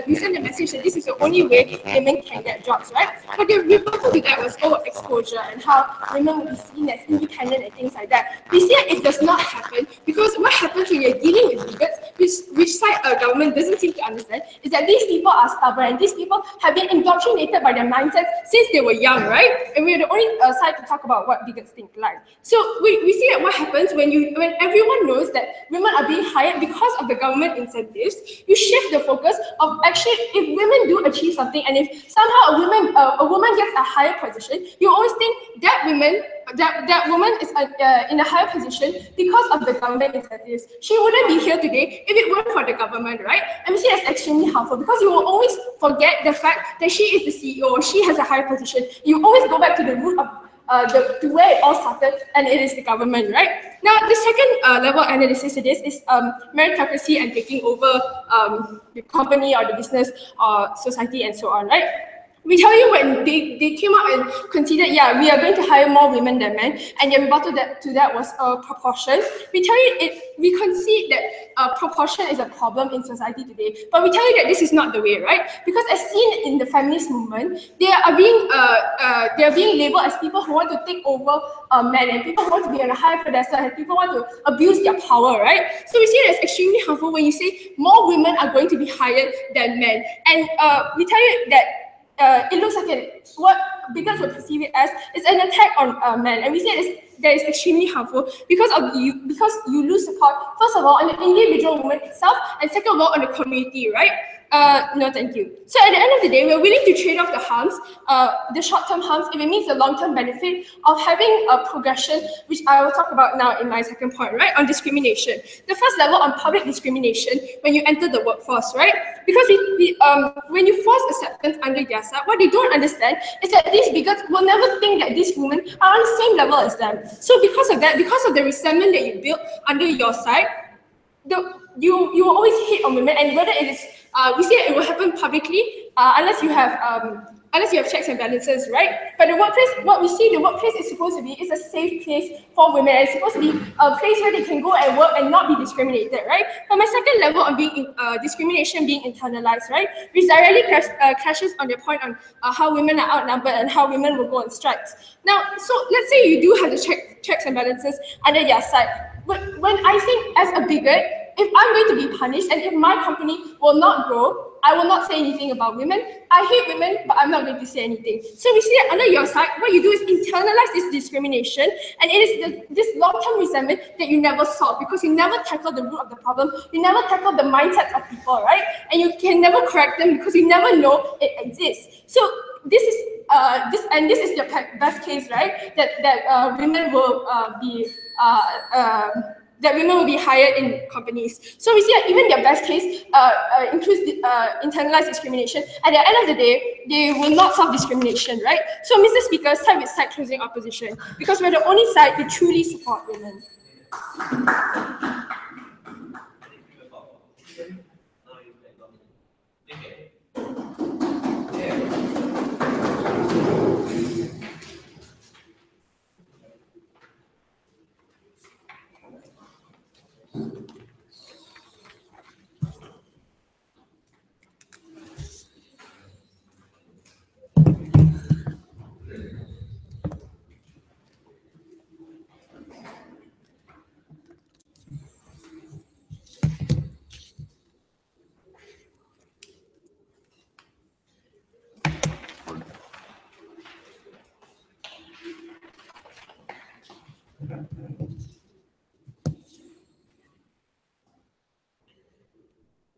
you send the message that this is the only way women can get jobs, right? But the rebuttal to that was exposure and how women will be seen as independent and things like that. We see that it does not happen because what happens when you're dealing with bigots, which side government doesn't seem to understand is that these people are stubborn and these people have been indoctrinated by their mindsets since they were young, right? And we're the only side to talk about what bigots think like. So we see that what happens when everyone knows that women are being hired because of the government incentives, you shift the focus of actually if women do achieve something and if somehow a woman gets a higher position, you always think that woman is in a higher position because of the government incentives. She wouldn't be here today if it weren't for the government, right? And we see that's extremely harmful because you will always forget the fact that she is the CEO or she has a higher position. You always go back to the root of to where it all started, and it is the government, right? Now, the second level analysis to this is meritocracy and taking over the company or the business or society and so on, right? We tell you when they came up and considered, yeah, we are going to hire more women than men, and their rebuttal to that was proportion. We tell you we concede that proportion is a problem in society today, but we tell you that this is not the way, right? Because as seen in the feminist movement, they are being labeled as people who want to take over men and people who want to be on a higher pedestal and people want to abuse their power, right? So we see that it's extremely harmful when you say more women are going to be hired than men, and we tell you that it looks like what bigots would perceive it as is an attack on men, and we say that is extremely harmful because you lose support, first of all, on the individual woman itself, and second of all, on the community, right? No, thank you. So at the end of the day, we're willing to trade off the harms, the short-term harms, if it means the long-term benefit of having a progression, which I will talk about now in my second point, right, on discrimination. The first level on public discrimination when you enter the workforce, right? Because when you force acceptance under their side, what they don't understand is that these bigots will never think that these women are on the same level as them. So because of that, because of the resentment that you built under your side, you will always hate on women, and whether it is we say it will happen publicly unless you have checks and balances, right? But the workplace, what we see the workplace is supposed to be is a safe place for women. It's supposed to be a place where they can go and work and not be discriminated, right? But my second level on being discrimination being internalized, right, which directly clashes on the point on how women are outnumbered and how women will go on strikes. Now, so let's say you do have the checks and balances under their side. But when I think as a bigot, if I'm going to be punished and if my company will not grow, I will not say anything about women. I hate women, but I'm not going to say anything. So we see that under your side, what you do is internalize this discrimination, and it is this long-term resentment that you never solve because you never tackle the root of the problem. You never tackle the mindset of people, right? And you can never correct them because you never know it exists. So this is this is the best case, right? That women will be hired in companies. So we see that even their best case includes internalized discrimination. At the end of the day, they will not solve discrimination, right? So, Mr. Speaker, side with side closing opposition, because we're the only side to truly support women.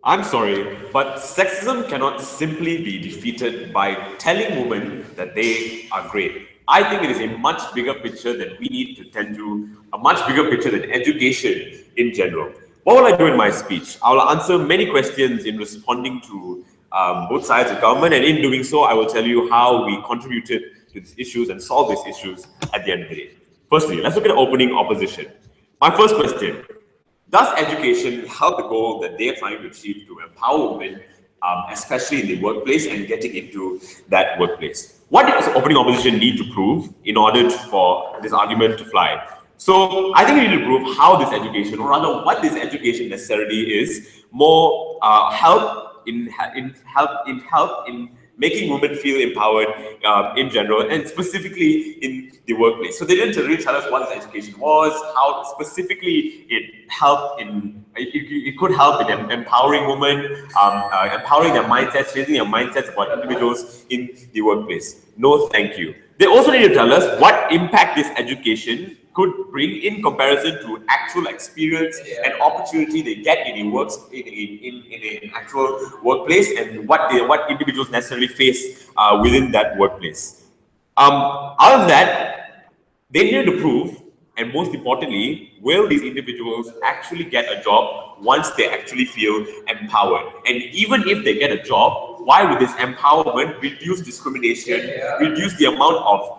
I'm sorry, but sexism cannot simply be defeated by telling women that they are great. I think it is a much bigger picture that we need to tend to, a much bigger picture than education in general. What will I do in my speech? I will answer many questions in responding to both sides of government, and in doing so, I will tell you how we contributed to these issues and solve these issues at the end of the day. Firstly, let's look at opening opposition. My first question: does education help the goal that they are trying to achieve to empower women, especially in the workplace and getting into that workplace? What does opening opposition need to prove in order for this argument to fly? So I think we need to prove how this education, or rather what this education necessarily is, more help in making women feel empowered in general and specifically in the workplace. So they didn't really tell us what this education was, how specifically it helped in, it could help in empowering women, empowering their mindsets, changing their mindsets about individuals in the workplace. No, thank you. They also need to tell us what impact this education could bring in comparison to actual experience and opportunity they get in an actual workplace, and what individuals necessarily face within that workplace. Other than that, they need to prove, and most importantly, will these individuals actually get a job once they actually feel empowered? And even if they get a job, why would this empowerment reduce discrimination, reduce the amount of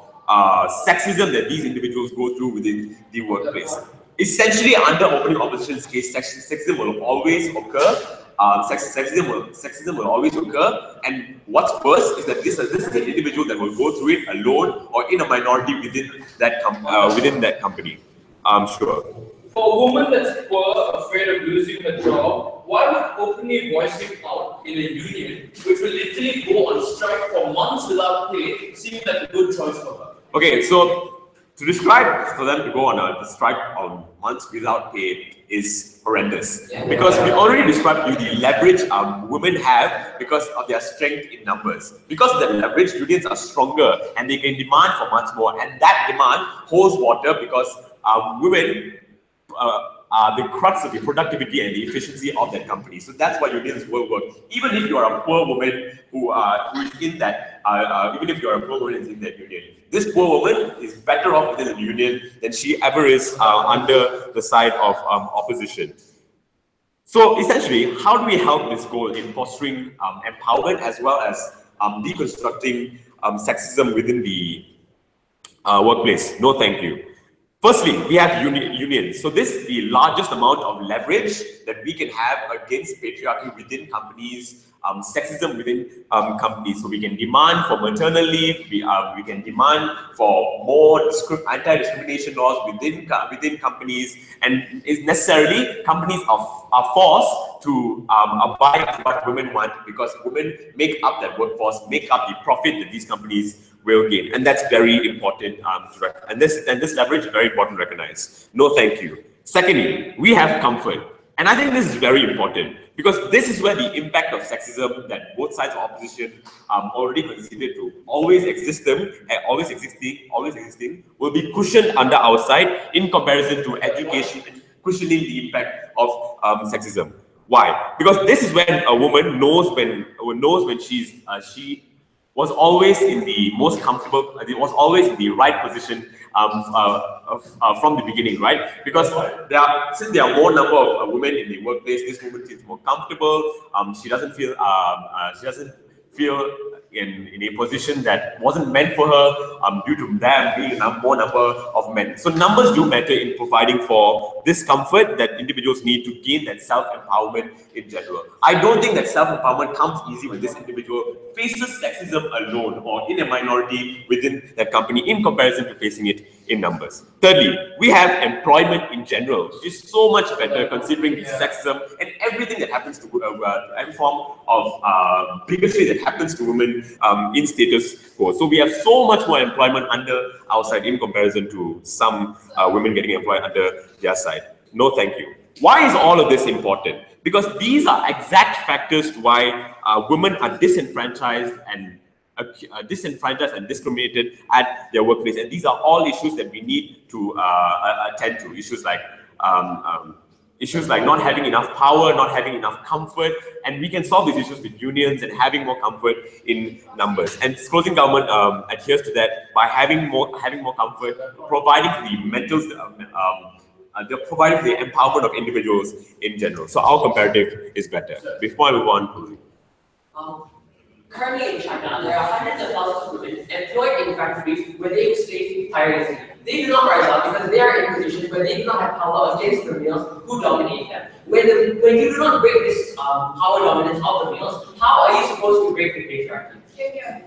sexism that these individuals go through within the workplace? Essentially, under opening opposition's case, sexism will always occur. Sexism will always occur, and what's worse is that this is an individual that will go through it alone or in a minority within that company. Sure. For a woman that's poor, afraid of losing her job, why would openly voicing out in a union, which will literally go on strike for months without pay, seem like a good choice for her? Okay, so to describe for them to go on a strike on months without pay is horrendous, because we already described to you the leverage women have because of their strength in numbers. Because of their leverage, unions are stronger and they can demand for much more, and that demand holds water because women are the crux of the productivity and the efficiency of that company. So that's why unions will work. Even if you are a poor woman who is in that, even if you are a poor woman in that union, this poor woman is better off within the union than she ever is under the side of opposition. So essentially, how do we help this goal in fostering empowerment as well as deconstructing sexism within the workplace? No, thank you. Firstly, we have unions. So this is the largest amount of leverage that we can have against patriarchy within companies, sexism within companies. So we can demand for maternal leave, we can demand for more anti-discrimination laws within companies, and is necessarily companies are forced to abide to what women want, because women make up that workforce, make up the profit that these companies will gain, and that's very important and this leverage is very important to recognize. No, thank you. Secondly, we have comfort, and I think this is very important because this is where the impact of sexism that both sides of opposition already considered to always existing, will be cushioned under our side in comparison to education and cushioning the impact of sexism. Why? Because this is when a woman knows when she was always in the most comfortable, it was always in the right position from the beginning, right? Because since there are more number of women in the workplace, this woman feels more comfortable. She doesn't feel in a position that wasn't meant for her due to them being more number of men. So numbers do matter in providing for this comfort that individuals need to gain that self-empowerment in general. I don't think that self-empowerment comes easy when this individual faces sexism alone or in a minority within that company in comparison to facing it in numbers. Thirdly, we have employment in general, which is so much better considering the sexism and everything that happens to every form of bigotry that happens to women in status quo. So we have so much more employment under our side in comparison to some women getting employed under their side. No, thank you. Why is all of this important? Because these are exact factors to why women are disenfranchised and discriminated at their workplace, and these are all issues that we need to attend to. Issues like not having enough power, not having enough comfort, and we can solve these issues with unions and having more comfort in numbers. And closing government adheres to that by having more comfort, providing for the providing for the empowerment of individuals in general. So our comparative is better. Before I move on, currently in China, there are hundreds of thousands of women employed in factories where they slave tirelessly. They do not rise up because they are in positions where they do not have power against the males who dominate them. When you do not break this power dominance of the males, how are you supposed to break the patriarchy?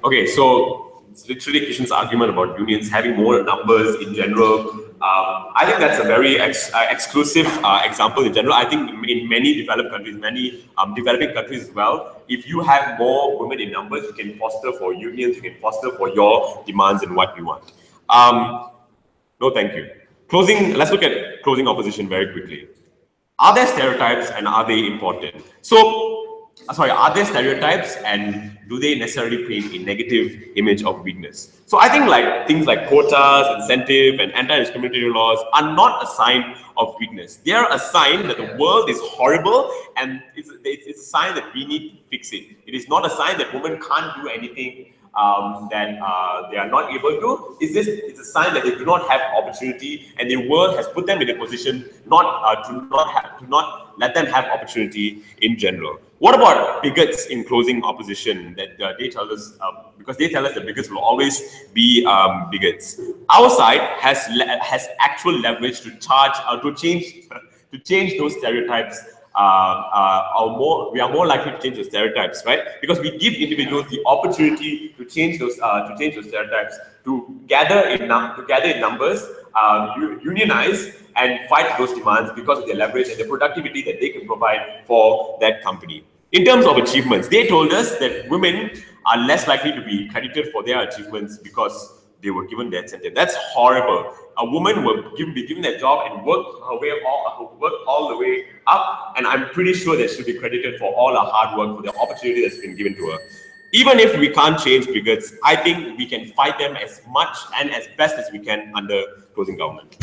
Okay, so it's literally Kishan's argument about unions having more numbers in general I think that's a very exclusive example in general. I think in many developed countries, many developing countries as well, if you have more women in numbers, you can foster for unions, you can foster for your demands and what you want. No, thank you. Closing, let's look at closing opposition very quickly. Are there stereotypes and are they important? So, sorry, are there stereotypes and do they necessarily paint a negative image of weakness? So I think like things like quotas, incentive, and anti-discriminatory laws are not a sign of weakness. They are a sign that the world is horrible and it's a sign that we need to fix it. It is not a sign that women can't do anything that they are not able to. It's a sign that they do not have opportunity, and the world has put them in a position to not let them have opportunity in general. What about bigots in closing opposition? That they tell us because they tell us that bigots will always be bigots. Our side has actual leverage to change those stereotypes. We are more likely to change the stereotypes, right? Because we give individuals the opportunity to change those stereotypes, to gather in numbers, unionize, and fight for those demands because of their leverage and the productivity that they can provide for that company. In terms of achievements, they told us that women are less likely to be credited for their achievements because they were given that incentive. That's horrible. A woman will be given that job and work all the way up, and I'm pretty sure that she'll be credited for all her hard work, for the opportunity that's been given to her. Even if we can't change bigots, I think we can fight them as much and as best as we can under closing government.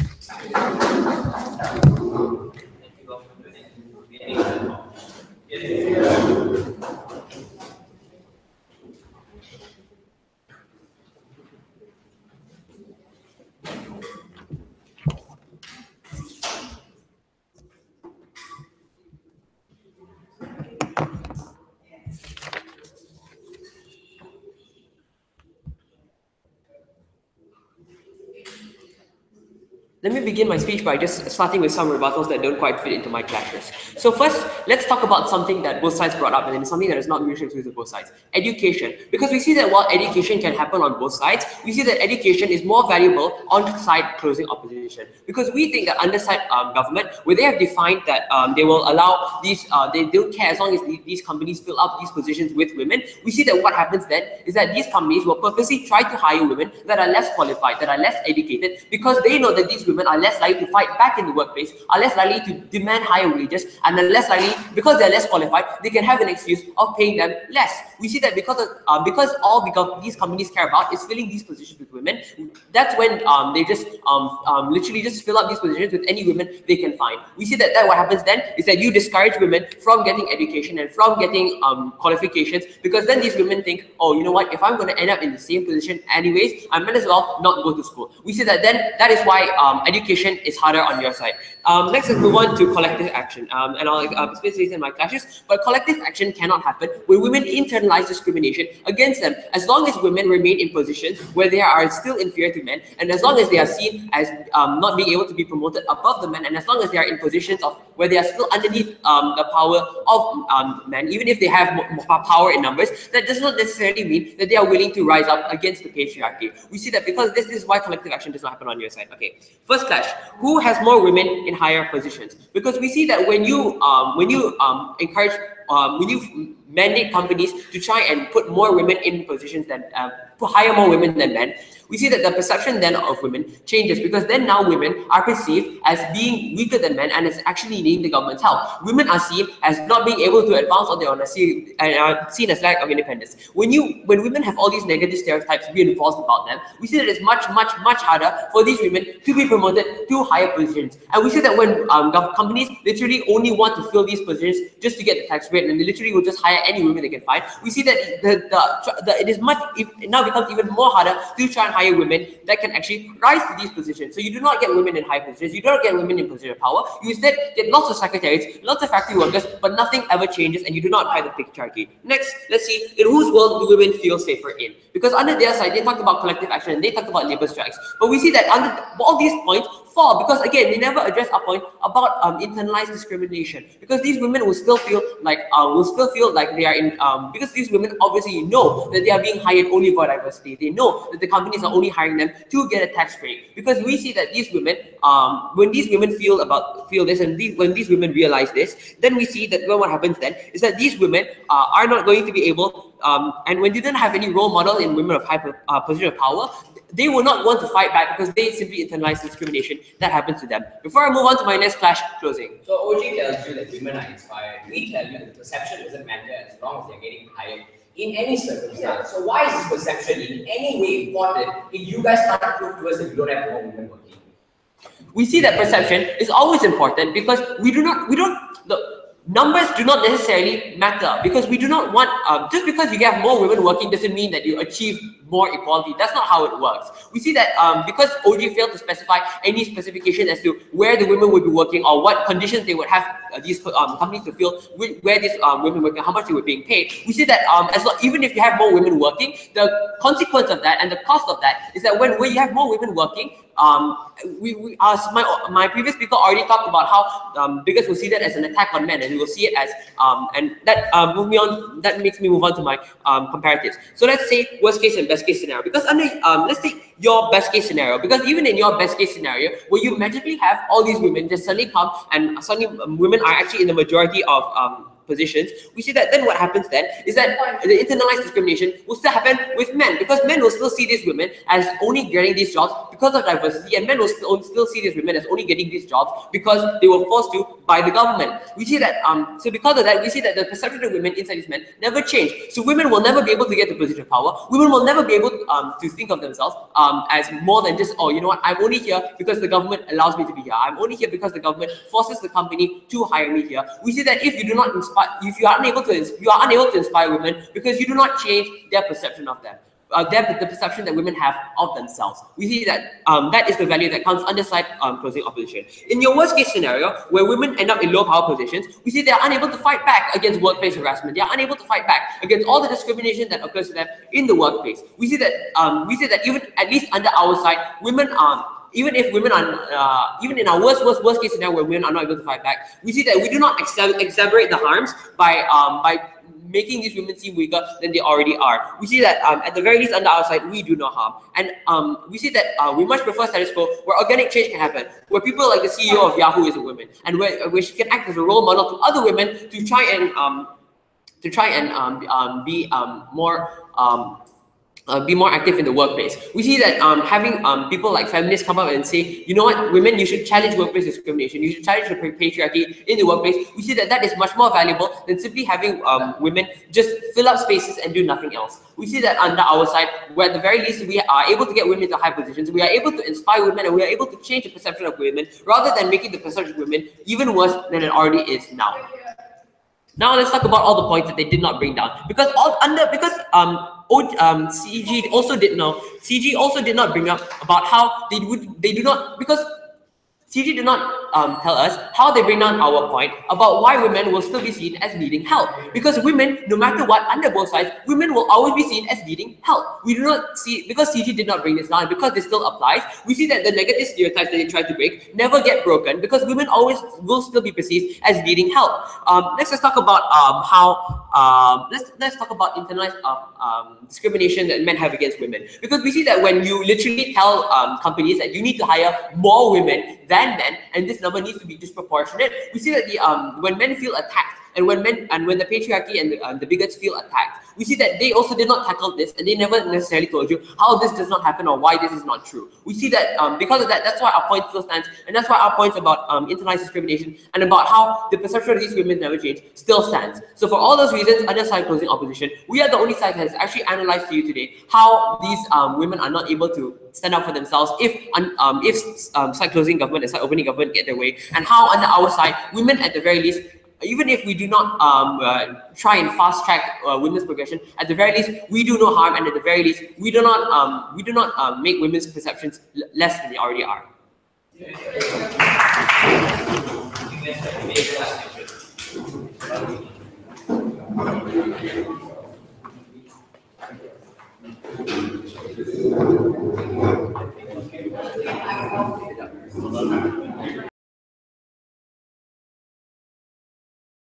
Let me begin my speech by just starting with some rebuttals that don't quite fit into my clashes. So first, let's talk about something that both sides brought up, and then something that is not mutually exclusive to both sides. Education. Because we see that while education can happen on both sides, we see that education is more valuable on side closing opposition. Because we think that under side government, where they have defined that they will allow these, they don't care as long as these companies fill up these positions with women, we see that what happens then is that these companies will purposely try to hire women that are less qualified, that are less educated, because they know that these women are less likely to fight back in the workplace, are less likely to demand higher wages, and are less likely, because they're less qualified, they can have an excuse of paying them less. We see that because these companies care about is filling these positions with women, that's when they just literally just fill up these positions with any women they can find. We see that what happens then is that you discourage women from getting education and from getting qualifications, because then these women think, oh, you know what, if I'm going to end up in the same position anyways, I might as well not go to school. We see that then that is why education is harder on your side. Next, let's move on to collective action. And I'll specify in my clashes, but collective action cannot happen when women internalize discrimination against them. As long as women remain in positions where they are still inferior to men, and as long as they are seen as not being able to be promoted above the men, and as long as they are in positions of where they are still underneath the power of men, even if they have more power in numbers, that does not necessarily mean that they are willing to rise up against the patriarchy. We see that because this is why collective action does not happen on your side. Okay, first clash: who has more women in higher positions? Because we see that when you encourage, when you mandate companies to try and put more women in positions than hire more women than men, we see that the perception then of women changes, because then now women are perceived as being weaker than men and as actually needing the government's help. Women are seen as not being able to advance on their own, and are seen as lack of independence. When women have all these negative stereotypes reinforced about them, we see that it's much harder for these women to be promoted to higher positions. And we see that when companies literally only want to fill these positions just to get the tax rate, and they literally will just hire any women they can find, we see that it now becomes even more harder to try and hire women that can actually rise to these positions. So you do not get women in high positions, you do not get women in position of power, you instead get lots of secretaries, lots of factory workers, but nothing ever changes, and you do not fight the patriarchy. Next, let's see, in whose world do women feel safer in? Because under their side, they talked about collective action, and they talked about labor strikes, but we see that under all these points fall, because again, we never address our point about internalized discrimination, because these women will still feel like they are in because these women obviously know that they are being hired only for diversity. They know that the companies are only hiring them to get a tax break, because we see that these women, when these women feel this, and when these women realize this, then we see that what happens then is that these women are not going to be able, and when they don't have any role model in women of high position of power, they will not want to fight back because they simply internalize discrimination that happens to them. Before I move on to my next clash, closing. So OG tells you that women are inspired. We tell you that perception doesn't matter as long as they're getting hired in any circumstance. So why is this perception in any way important if you guys can't prove to us that you don't have more women working? We see that perception is always important because the numbers do not necessarily matter, because we do not want, just because you have more women working doesn't mean that you achieve more equality. That's not how it works. We see that because OG failed to specify any specification as to where the women would be working or what conditions they would have these companies to fill where these women working, how much they were being paid. We see that even if you have more women working, the consequence of that and the cost of that is that when you have more women working, my previous speaker already talked about how bigots will see that as an attack on men, and we will see it as and that that makes me move on to my comparatives. So let's say worst case and best case scenario, because under let's take your best case scenario, because even in your best case scenario where you magically have all these women just suddenly come and suddenly women are actually in the majority of positions, we see that then what happens then is that the internalized discrimination will still happen with men, because men will still see these women as only getting these jobs because of diversity, and men will still see these women as only getting these jobs because they were forced to by the government. We see that so because of that, we see that the perception of women inside these men never change. So women will never be able to get the position of power. Women will never be able to think of themselves as more than just, oh, you know what, I'm only here because the government allows me to be here. I'm only here because the government forces the company to hire me here. We see that if you do not inspire, if you are unable to inspire women because you do not change their perception of them, the perception that women have of themselves. We see that that is the value that comes under side closing opposition. In your worst case scenario, where women end up in low power positions, we see they are unable to fight back against workplace harassment. They are unable to fight back against all the discrimination that occurs to them in the workplace. We see that even at least under our side, women even if women are, even in our worst case scenario where women are not able to fight back, we see that we do not exaggerate the harms by making these women seem weaker than they already are. We see that at the very least under our side, we do no harm. And we see that we much prefer status quo where organic change can happen, where people like the CEO of Yahoo is a woman, and where she can act as a role model to other women to try and be more active in the workplace. We see that having people like feminists come up and say, you know what, women, you should challenge workplace discrimination, you should challenge the patriarchy in the workplace. We see that that is much more valuable than simply having women just fill up spaces and do nothing else. We see that under our side, where at the very least we are able to get women to high positions, we are able to inspire women, and we are able to change the perception of women rather than making the perception of women even worse than it already is now. Now let's talk about all the points that they did not bring down, because CG also did not bring up about how CG did not tell us how they bring down our point about why women will still be seen as needing help. Because women, no matter what, under both sides, women will always be seen as needing help. We do not see, because CG did not bring this down, and because this still applies, we see that the negative stereotypes that they try to break never get broken, because women always will still be perceived as needing help. Next, let's talk about let's talk about internalized discrimination that men have against women. Because we see that when you literally tell companies that you need to hire more women than men, and this number needs to be disproportionate, we see that when men feel attacked, and when the patriarchy and the bigots feel attacked, we see that they also did not tackle this, and they never necessarily told you how this does not happen or why this is not true. We see that because of that, that's why our point still stands, and that's why our points about internalized discrimination and about how the perception of these women never change still stands. So for all those reasons, under side closing opposition, we are the only side that has actually analyzed to you today how these women are not able to stand up for themselves if side closing government and side opening government get their way, and how under our side, women at the very least, even if we do not try and fast track women's progression, at the very least we do no harm, and at the very least we do not make women's perceptions less than they already are. Well done, man.